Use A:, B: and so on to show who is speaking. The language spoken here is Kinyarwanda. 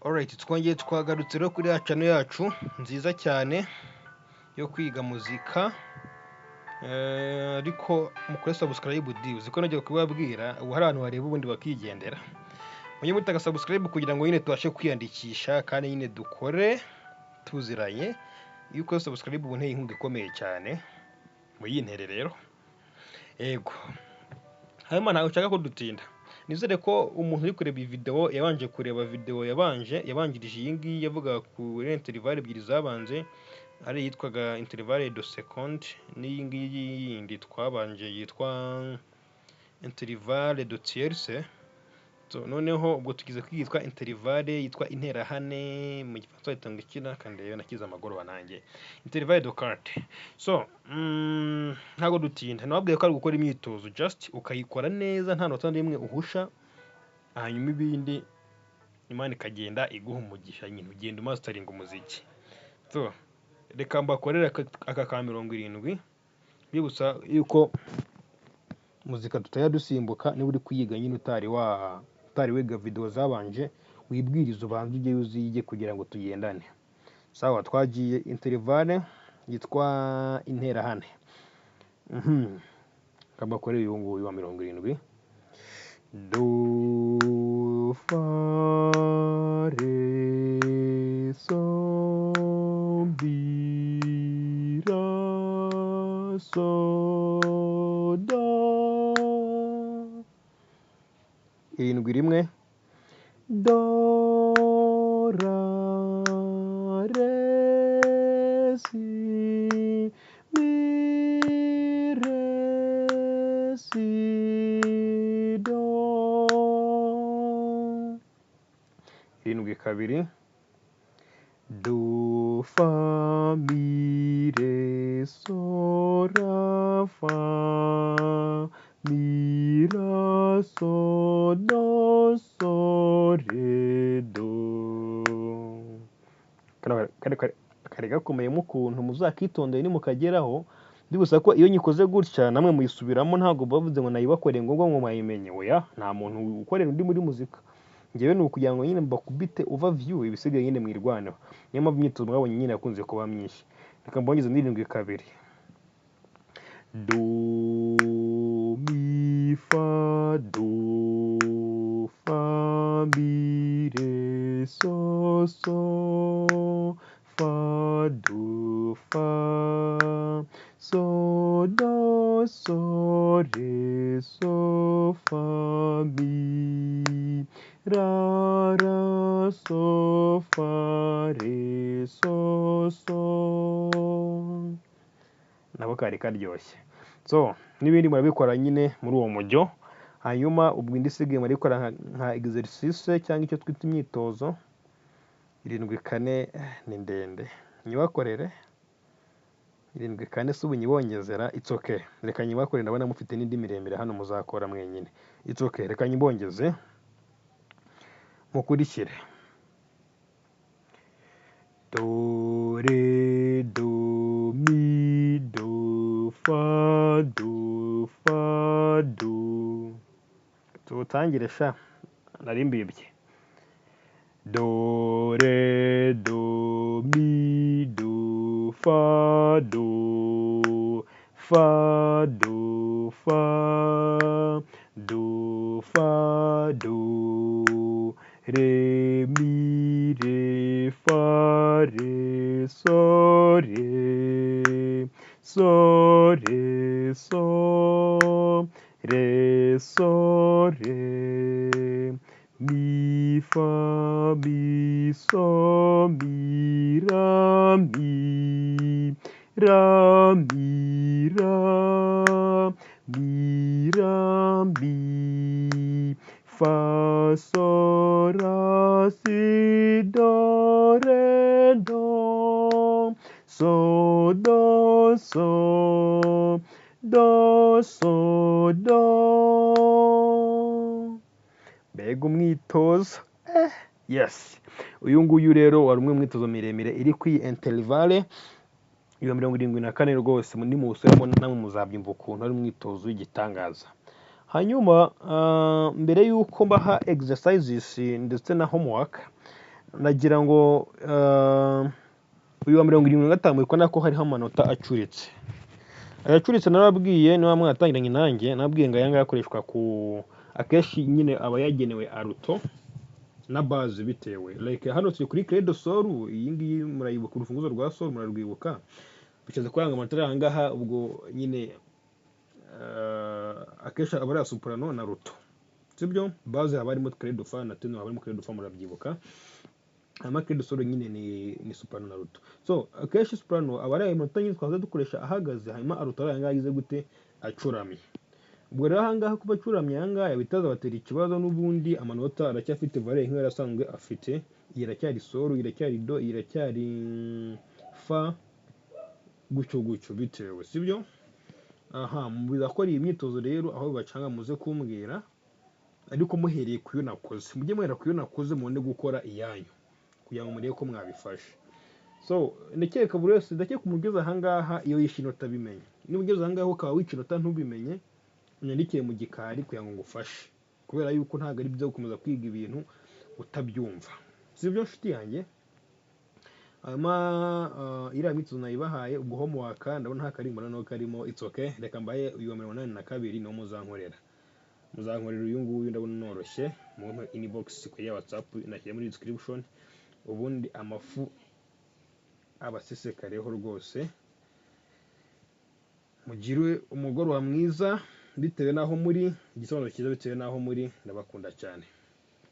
A: Alright, twongeye twagarutse rero kuri ya channel yacu nziza cyane yo kwiga muzika. Ariko mukore subscribe uzi ko nagiye kubabwira ubu hari abantu bareba ubundi bakigendera. Mujye mutaka subscribe kugira ngo nyine tubashe kwiyandikisha kandi nyine dukore tuziranye. Iyo ukoze subscribe ubu nteye inkunga ikomeye cyane muyintere rero. Yego. Hanyuma ntago nshaka ko dutinda. Nizere ko umuntu uri kureba iyi video yabanje kureba video yabanjirije iyi ngiyi yavuga ku intervalle ebyiri zabanje, ari yitwaga intervalle de seconde, n'iyi ngiyi yindi twabanje yitwa intervalle de tierce. So noneho ubwo tugize kwitwa intervalle yitwa interahane, mu gifaransa yitanga ikina kandi rero nakiza amagoroba nanjye, intervalle de quarte. So ntago dutinda, nababwiye ko ari gukora imyitozo just ukayikora neza nta nota n'imwe uhusha, hanyuma ibindi Imana ikagenda iguha umugisha, nyine ugenda mastering umuziki. So reka mbakorera aka ka 70 bibutsa yuko muzika tutaya dusimbuka, niba uri kuyiga nyine utari wiga video zabanje, wibwiriza ubanze ujye uzige kugira ngo tugendane. Sawa, twagiye intervalle yitwa interahane. Kabakorera uyu nguyu wa 70. Do fa re so mi ra so do. Irindwi rimwe. Do ra re si mi re si do. Irindwi kabiri. Do fa mi re so ra fa mi ra so do so re do. Kare gakomeyemo ukuntu muzakitondera nimukageraho. Ndibutsa ko iyo nyikoze gutya namwe muyisubiramo, ntabwo bavuze ngo nayibakoreye ngo mwayimenye. Oya, nta muntu ukorera undi muri muzika. Ngewe ni ukugira ngo nyine mbakubite overview, ibisigaye nyine mwirwaneho. Niyo mpamvu imyitozo mwabonye nyine yakunze kuba myinshi. Reka mbongeze n'irindwi kabiri. Do mi fa do fa mi re so so fa do fa so do so re so fa mi ra ra so fa re so so. Nabo kari karyoshye. So n'ibindi murabikora nyine muri uwo mujyo. Hanyuma ubwo indi sigaye murabikora nka exercice cyangwa icyo twita imyitozo. 74 ni ndende, nyibakorere 74 se ubu nyibongezera, it's okay. Reka nyibakorere, ndabona mufite n'indi miremire hano muzakora mwenyine, it's okay. Reka nyibongeze mukurikire. Do re do mi do fa do fa do. Tutangire sha nari mbibye. Do re do mi do fa do fa do fa do fa do re mi re fa re so re so re so re so re mi fa mi so mi ra mi ra mi ra mi ra mi fa so ra si do re do so do so do so do. Mbega umwitozo. Yes, uyu nguyu rero wari umwe mwitozo miremire iri kuri intervalle iyo 74 rwose. Ni muwusoremo namwe muzabyumva ukuntu ari umwitozo w'igitangaza. Hanyuma mbere y'uko mbaha exercises ndetse na homework, nagira ngo uyu wa 75 muri ko hariho amanota acuritse. Ayacuritse narababwiye niba mwatangiranye nanjye, nababwiye ngo aya ngaya akoreshwa akenshi nyine aba yagenewe aruto na base bitewe. Like hano turi kuri clé de sol, iyi ngiyi murayibuka, urufunguzo rwa sol murarwibuka. Bicaza kwanga amatara aha ngaha, ubwo nyine akenshi aba ari soprano na ruto. Sibyo? Base haba harimo clé de fa na tenor haba harimo clé de fa, murabyibuka. Ama clé de sol nyine ni soprano na ruto. So akenshi soprano aba ari amanota nyine twaza dukoresha ahagaze, hanyuma aruto ari aya ngaya agize gute, acuramye. Ubwo rero aha ngaha kuba acuramye aya ngaya bitazabatera ikibazo, n'ubundi amanota aracyafite valeur nk'iyo yarasanzwe afite. Iyi iracyari sol, iyi iracyari do, iyi iracyari fa, gutyo gutyo bitewe, sibyo? Aha, muzakora iyi myitozo rero aho bibacanga muze kumbwira, ariko muhereye ku yo nakoze. Mujye muhera ku yo nakoze mubone gukora iyanyu kugira ngo murebe ko mwabifashe. So ndakeka buri wese, ndakeka umugeze aha ngaha iyo yishe inota abimenye. Niba ugeze aha ngaha ukaba wica inota ntubimenye, unyandikiye mu gikari kugira ngo ngufashe, kubera yuko ntabwo ari byo gukomeza kwiga ibintu utabyumva. Sibyo nshuti yanjye? Iriya myitozo nayibahaye, ubwo homework ndabona nta karimbo noneho karimo, it's okay. Reka mbaye uyu wa 82 niwo muzankorera uyu nguyu, ndabona unoroshye. Mu inbox kuri WhatsApp nashyira muri description, ubundi amafu abasesekareho rwose. Mugire umugoroba mwiza bitewe n'aho muri, igisobanuro cyiza bitewe n'aho muri. Ndabakunda cyane.